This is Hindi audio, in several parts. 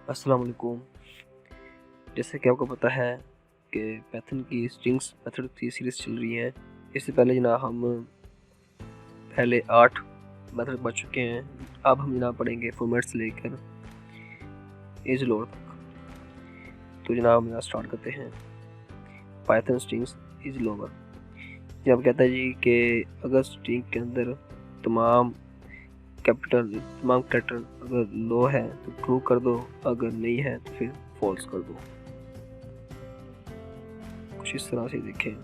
अस्सलाम वालेकुम। जैसे कि आपको पता है कि पाइथन की स्ट्रिंग्स मेथड की सीरीज़ चल रही है। इससे पहले जनाब हम पहले 8 मेथड पढ़ चुके हैं। अब हम जनाब पढ़ेंगे फॉर्मेट से लेकर एज लोअर तक। तो जनाब हम यहाँ स्टार्ट करते हैं। Python strings is lower. जब कहता है जी कि अगर स्ट्रिंग के अंदर तमाम कैरेक्टर अगर लो है तो ट्रू कर दो, अगर नहीं है तो फिर फॉल्स कर दो। कुछ इस तरह से देखें।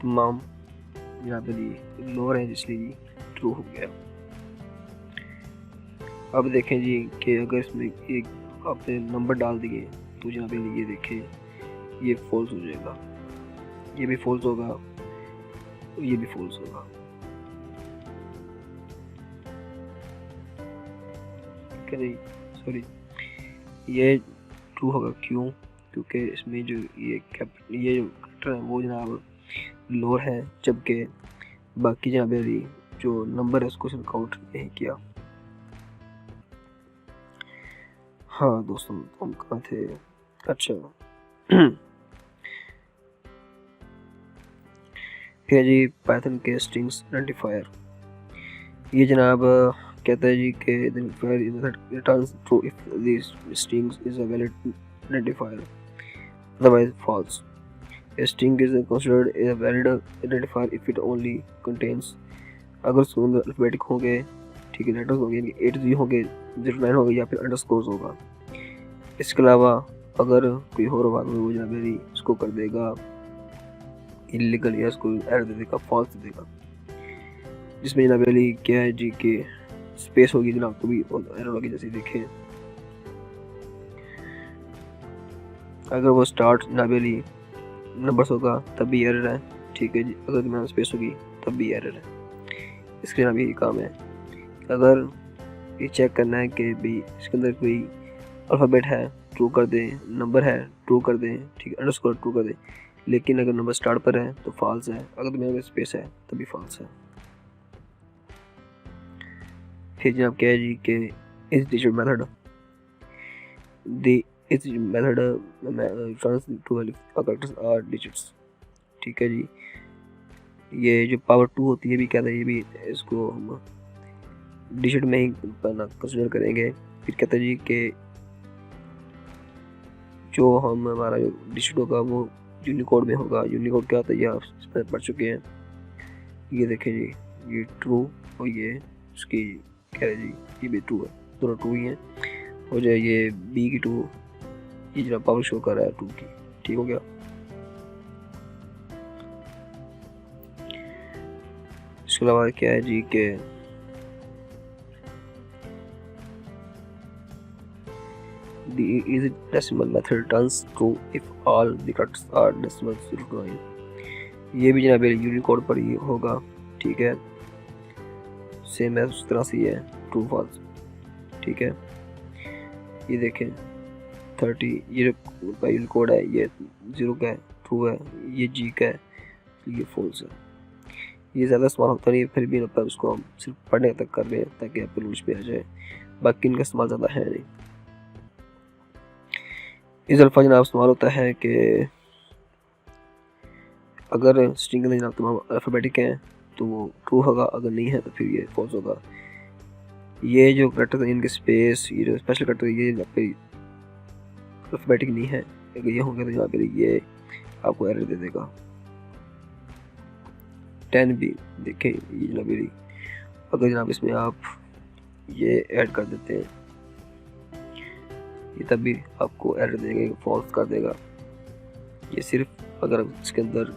तमाम यहाँ पे जी लो है इसलिए जी ट्रू हो गया। अब देखें जी कि अगर इसमें एक आपने नंबर डाल दिए तो यहाँ पे ये देखें ये फॉल्स हो जाएगा, ये भी फॉल्स होगा, ये भी फॉल्स होगा। नहीं सॉरी, ये ट्रू होगा। क्यों? क्योंकि इसमें जो ये जो कैरेक्टर है वो जनाब लोअर है, जबकि बाकी जनाब जो नंबर है उसको इसने काउंट नहीं किया। हाँ दोस्तों, हम कहाँ थे? अच्छा फिर जी पाइथन के स्ट्रिंग्स आइडेंटिफायर। ये जनाब कहता है जी कि returns true if this string is a valid identifier, otherwise false. A string is considered a valid identifier if it only contains, अगर उसके अंदर अल्फाबेटिक होंगे, ठीक है, लेटर्स होंगे, 8 होंगे, 09 होगा या फिर अंडरस्कोर्स होगा। इसके अलावा अगर कोई और बात हो वो जनाब मेरी इसको कर देगा इलीगल या इसको एरर दे देगा, फॉल्स दे देगा। जिसमें जनाब मेरी क्या है जी कि स्पेस होगी जनाब तो भी एरर होगी। जैसे देखें अगर वो स्टार्ट जनाब मेरी नंबर्स होगा तब भी एरर है, ठीक है जी। अगर तुम्हारे स्पेस होगी तब भी एरर है। इसके जनाब यही काम है। अगर ये चेक करना है कि भाई इसके अंदर कोई अल्फ़ाबेट है ट्रू कर दें, नंबर है ट्रू कर दें, ठीक है, अंडरस्कोर ट्रू कर दें। लेकिन अगर नंबर स्टार्ट पर है तो फॉल्स है, अगर तुम्हारे पास स्पेस है तभी फॉल्स है। फिर जनाब क्या है जी कि इस डिजिट मेथड इस method trans to characters are digits, ठीक है जी। ये जो पावर 2 होती है भी कहता है, ये भी इसको हम डिजिट में ही कंसिडर करेंगे। फिर कहता है जी कि जो हम हमारा जो डिजिट होगा वो यूनिकोड में होगा। यूनिकोड क्या होता है ये आप पढ़ चुके हैं। ये देखें जी, ये ट्रू और ये इसकी क्या है जी, ये भी ट्रू है, दोनों ट्रू ही हैं। और जो ये बी की 2, ये जो पावर शो कर रहा है 2 की, ठीक हो गया। इसके अलावा क्या है जी कि the easy decimal method returns true if all the characters are decimal 0 to 9। ये भी जनाब यूनिकोड पर ही होगा, ठीक है। सेम है उस तरह से ही है, ट्रू फॉल्स, ठीक है। ये देखें 30, ये का यूनिकोड है, ये 0 का है, ट्रू है, ये जी का है, ये फॉल्स है। ये ज़्यादा इस्तेमाल होता नहीं है, फिर भी मतलब उसको हम सिर्फ पढ़ने तक कर रहे हैं ताकि आपके नोट्स पे आ जाए, बाकी इनका इस्तेमाल ज़्यादा है नहीं। इस अल्फा जनाब इस्तेमाल होता है कि अगर स्ट्रिंग में जनाब तमाम अल्फ़ाबेटिक हैं तो वो ट्रू होगा, अगर नहीं है तो फिर ये फॉल्स होगा। ये जो कैरेक्टर इनके स्पेस, ये जो स्पेशल कैरेक्टर ये जहाँ पे अल्फ़ाबेटिक नहीं है, अगर ये होंगे तो यहाँ पे ये आपको एरर दे देगा। 10 भी देखें, ये जनाब मेरी अगर जनाब इसमें आप ये ऐड कर देते हैं ये तब भी आपको एरर देगा, फॉल्स कर देगा। ये सिर्फ अगर इसके अंदर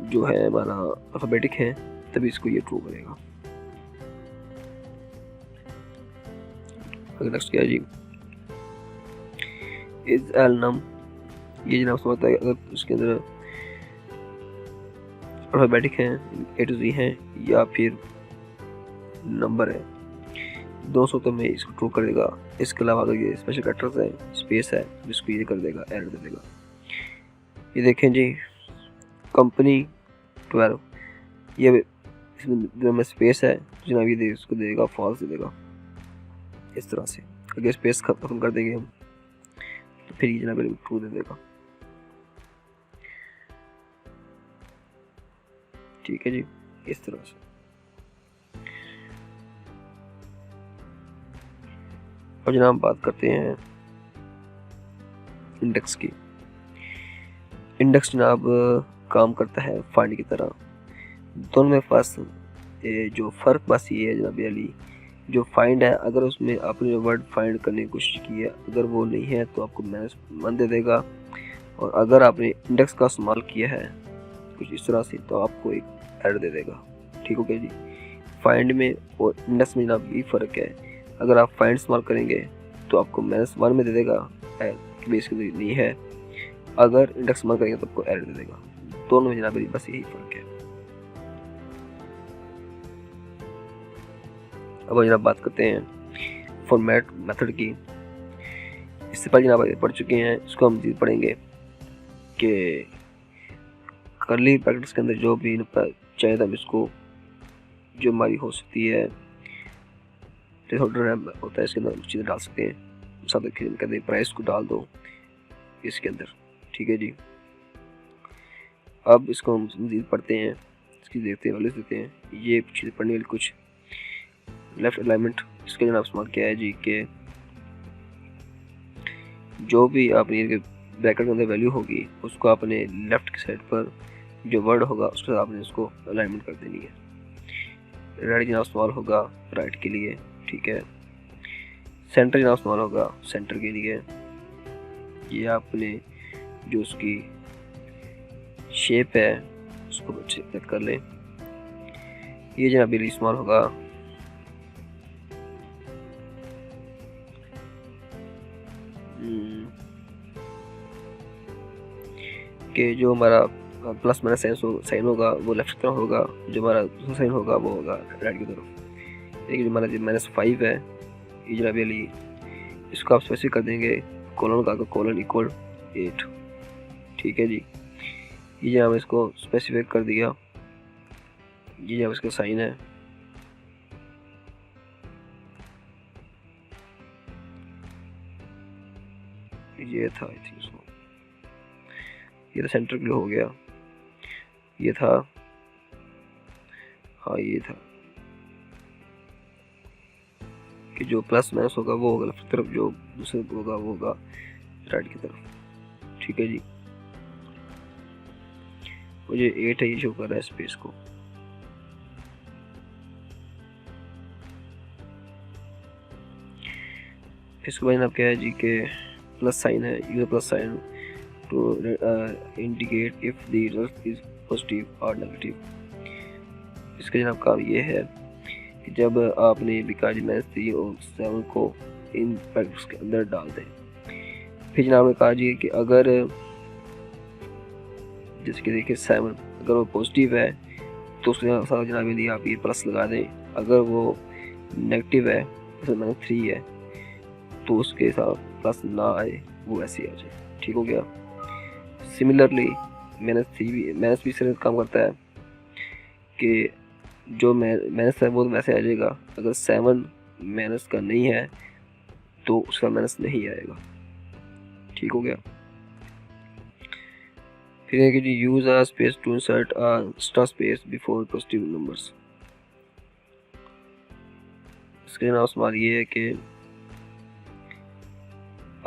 जो है हमारा अल्फ़ाबेटिक है तभी इसको ये ट्रू करेगा। अगर नेक्स्ट क्या है जी, इज एल नम। ये जनाब समझता है अगर उसके अंदर अल्फ़ाबेटिक हैं, ए टू जी हैं या फिर नंबर है 200 तो मैं इसको ट्रू कर देगा। इसके अलावा अगर ये स्पेशल कैरेक्टर्स है, स्पेस है, तो इसको ये कर देगा, एरर दे देगा। ये देखें जी कंपनी 12, ये इसमें स्पेस है जनाब, ये इसको देगा फॉल्स दे देगा। इस तरह से। अगर स्पेस खत्म कर देंगे हम तो फिर ये जनाब ट्रू दे देगा। ठीक है जी, इस तरह से। अब जनाब बात करते हैं इंडेक्स की। इंडेक्स जनाब काम करता है फाइंड की तरह। दोनों में पास जो फ़र्क बस ये है जनाब अली, जो फाइंड है अगर उसमें आपने वर्ड फाइंड करने की कोशिश की है, अगर वो नहीं है तो आपको -1 दे देगा, और अगर आपने इंडेक्स का इस्तेमाल किया है कुछ इस तरह से तो आपको एक एरर दे देगा। ठीक हो गया जी। फाइंड में और इंडेक्स में जनाब ये फ़र्क है। अगर आप फाइंड इस्तेमाल करेंगे तो आपको -1 में दे देगा एरर, बेसिकली नहीं है। अगर इंडेक्स इस्तेमाल करेंगे तो आपको एरर दे देगा। दोनों में जनाब बस यही फ़र्क है। अब जनाब बात करते हैं फॉर्मेट मेथड की। इससे पहले जनाब पढ़ चुके हैं, इसको हम मज़ीद पढ़ेंगे कि कर्ली ब्रैकेट्स के अंदर जो भी चाहे तो हम इसको जो हमारी हो सकती है प्लेसहोल्डर होता है, इसके अंदर चीज़ें डाल सकते हैं। सब कहते हैं प्राइस को डाल दो इसके अंदर। ठीक है जी। अब इसको हम मज़ीद पढ़ते हैं, इसकी देखते हैं, वैल्यूज देते हैं। ये चीज़ें पढ़ने वाली कुछ लेफ्ट अलाइनमेंट इसके जनाब इस्तेमाल किया है जी कि जो भी आपने ब्रैकेट के अंदर वैल्यू होगी उसको आपने लेफ्ट की साइड पर जो वर्ड होगा उसके साथ आपने उसको अलाइनमेंट कर देनी है। राइट जनाब इस्तेमाल होगा राइट के लिए। ठीक है। सेंटर जनाब इस्तेमाल होगा सेंटर के लिए। ये आपने जो उसकी शेप है उसको अच्छे से कर लें। ये जनाब इस्तेमाल होगा कि जो हमारा प्लस माइनस साइन होगा वो लेफ्ट की तरफ होगा, जो हमारा दूसरा साइन होगा वो होगा राइट की तरफ। लेकिन जो हमारा -5 है ये जनाब अली, इसको आप स्पेसिफिक कर देंगे कोलन का, कोलन इक्वल 8। ठीक है जी। ये जनाब इसको स्पेसिफिक कर दिया। ये जनाब इसका साइन है। ये था आई थिंक इसको, ये तो सेंटर के लिए हो गया। ये था, हाँ ये था कि जो प्लस माइनस होगा वो होगा लेफ्ट तरफ, जो दूसरे होगा वो होगा राइट की तरफ। ठीक है जी। मुझे 8 है ये शो कर रहा है स्पेस को। इसके बाद जनाब क्या है जी के प्लस साइन है, use plus sign to indicate if the result is positive और नेगेटिव। इसका जनाब काम ये है कि जब आपने बिकाजी -3 और 7 को इन ब्रैकेट्स के अंदर डाल दें, फिर जनाब ने कहा जी कि अगर जैसे कि देखिए 7 अगर वो पॉजिटिव है तो उसके साथ जनाब यदि आप ये प्लस लगा दें, अगर वो नेगेटिव है जैसे -3 है तो उसके साथ प्लस ना आए, वो ऐसे आ जाए। ठीक हो गया। सिमिलरली -3 भी से काम करता है कि जो माइनस है वो वैसे आ जाएगा, अगर 7 माइनस का नहीं है तो उसका माइनस नहीं आएगा। ठीक हो गया। फिर है कि जी use a space to insert a extra space before positive numbers. इसके जनाब सवाल ये है कि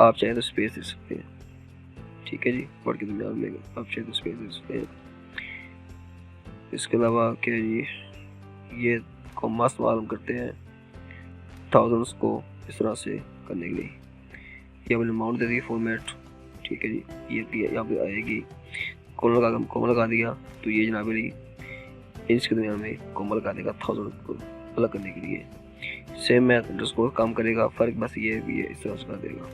आप चाहें तो स्पेस दे सकते हैं। ठीक है जी, वर्ड के दरमियान में आप चाहें तो स्पेस दे सकते हैं। इसके अलावा क्या जी ये कॉमा इस्तेमाल हम करते हैं थाउजेंड्स को इस तरह से करने के लिए। ये हमने अमाउंट दे दी फॉर्मेट। ठीक है जी। ये यहाँ पे आएगी कॉमा लगा दिया तो ये जनाब इंच के दरमियान में कॉमा लगा देगा 1000 को अलग करने के लिए। सेम मैथ अंडरस्कोर काम करेगा, फ़र्क बस ये भी है इस तरह से कर देगा।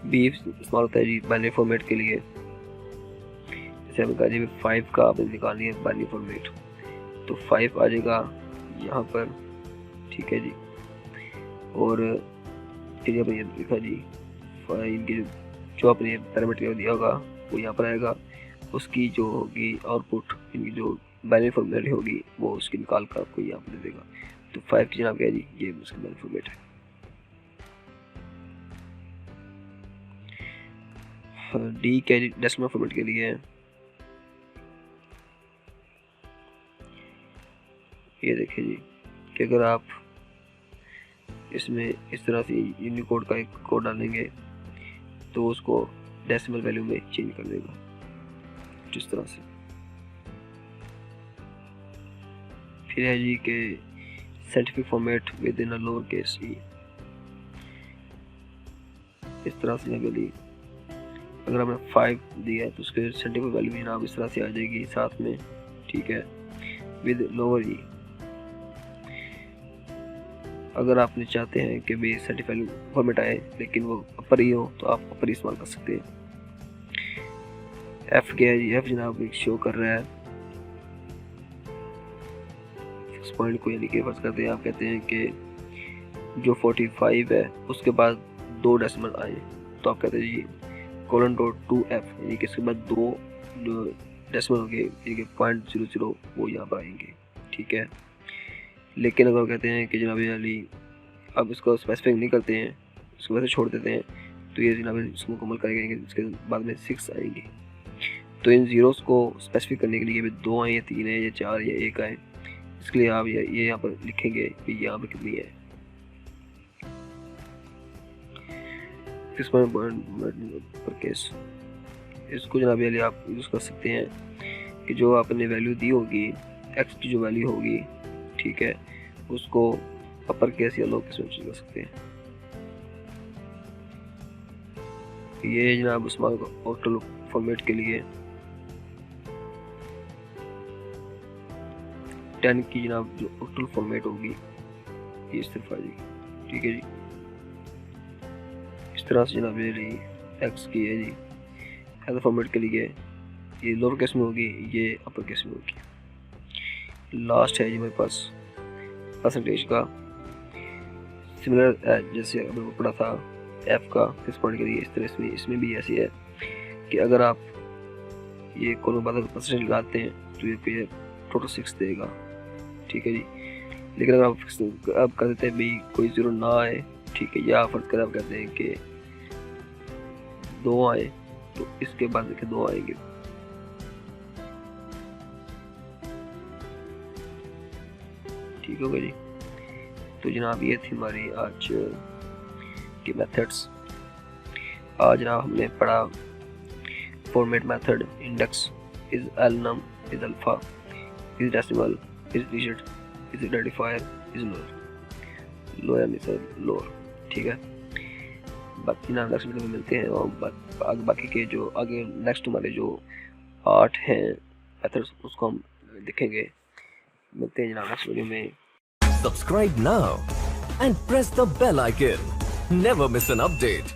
बी इस्तेमाल होता है जी बाइनरी फॉर्मेट के लिए। जैसे हमने कहा जी 5 का आपने निकालनी है बाइनरी फॉर्मेट तो 5 आ जाएगा यहाँ पर। ठीक है जी। और फिर आपने ये लिखा जी इनकी जो आपने पैरामीटर दिया होगा वो यहाँ पर आएगा, उसकी जो होगी आउटपुट इनकी जो बाइनरी फॉर्मेट होगी वो उसकी निकाल कर आपको यहाँ पर दे देगा। तो 5 की जनाब क्या है जी, ये उसका वैल्यू फॉर्मेट है। डी क्या है जी, डेसिमल फॉर्मेट के लिए है। ये देखिए जी कि अगर आप इसमें इस तरह से यूनिकोड का एक कोड डालेंगे तो उसको डेसिमल वैल्यू में चेंज कर देगा जिस तरह से। फिर है जी कि scientific format with in a lower case e, इस तरह से वैल्यू अगर हमें 5 दिया है तो उसके साइंटिफिक वैल्यू जनाब इस तरह से आ जाएगी साथ में, ठीक है, विद लोअर ई। अगर आपने चाहते हैं कि भी सर्टिफाइड फॉर्मेट आए लेकिन वो अपर ही हो तो आप अपर इस्तेमाल कर सकते हैं। एफ क्या है जी, एफ जनाब एक शो कर रहा है फिक्स पॉइंट को, यानी कि फर्ज करते हैं आप कहते हैं कि जो 45 है उसके बाद 2 डेसिमल आए तो आप कहते हैं जी कोलन डॉट 2f, यानी कि इसके बाद 2 जो डेसिमल होंगे यानी कि 0.00 वो यहाँ पर आएंगे, ठीक है। लेकिन अगर कहते हैं कि जनाब अली अब इसको स्पेसिफिक नहीं करते हैं, इसको वैसे छोड़ देते हैं, तो ये जनाब इसको मुकम्मल करेंगे, इसके बाद में 6 आएंगे। तो इन ज़ीरोस को स्पेसिफिक करने के लिए भी 2 आए या 3 है या 4 या 1 आए, इसके लिए आप ये यहाँ पर लिखेंगे कि यहाँ पर कितनी है। पर केस इसको जनाब अली आप यूज़ कर सकते हैं कि जो आपने वैल्यू दी होगी एक्स की जो वैल्यू होगी, ठीक है, उसको अपर केस या लोअर केस में चेंज कर सकते हैं। ये जनाब इस्तेमाल ऑक्टल फॉर्मेट के लिए 10 की जनाब जो ऑक्टल फॉर्मेट होगी ये इस तरफ आ जाएगी, ठीक है जी। इस तरह से जनाब ये रही एक्स की है जी, हेडर फॉर्मेट के लिए ये लोअर केस में होगी, ये अपर केस में होगी। लास्ट है जी मेरे पास परसेंटेज का, सिमिलर जैसे अभी वो पढ़ा था एफ का फिक्स पॉइंट के लिए, इस तरह इसमें भी ऐसी है कि अगर आप ये कोनो बात परसेंटेज लगाते हैं तो ये पे टोटल 6 देगा, ठीक है जी। लेकिन अगर आप कर देते हैं भाई कोई 0 ना आए, ठीक है, या फर्ज कर आप कहते हैं कि 2 आए तो इसके बाद के 2 आएंगे, ठीक होगा जी। तो जनाब ये थी हमारी आज की मेथड्स। आज जनाब हमने पढ़ा format method, index is alnum is alpha is decimal is digit is identifier is lower, lower means lower, ठीक है। बाकी ना नेक्स्ट वीडियो में मिलते हैं और बाकी के जो आगे नेक्स्ट हमारे जो 8 हैं मेथड्स उसको हम देखेंगे। मिलते हैं जनाब नेक्स्ट वीडियो में। Subscribe now and press the bell icon. Never miss an update.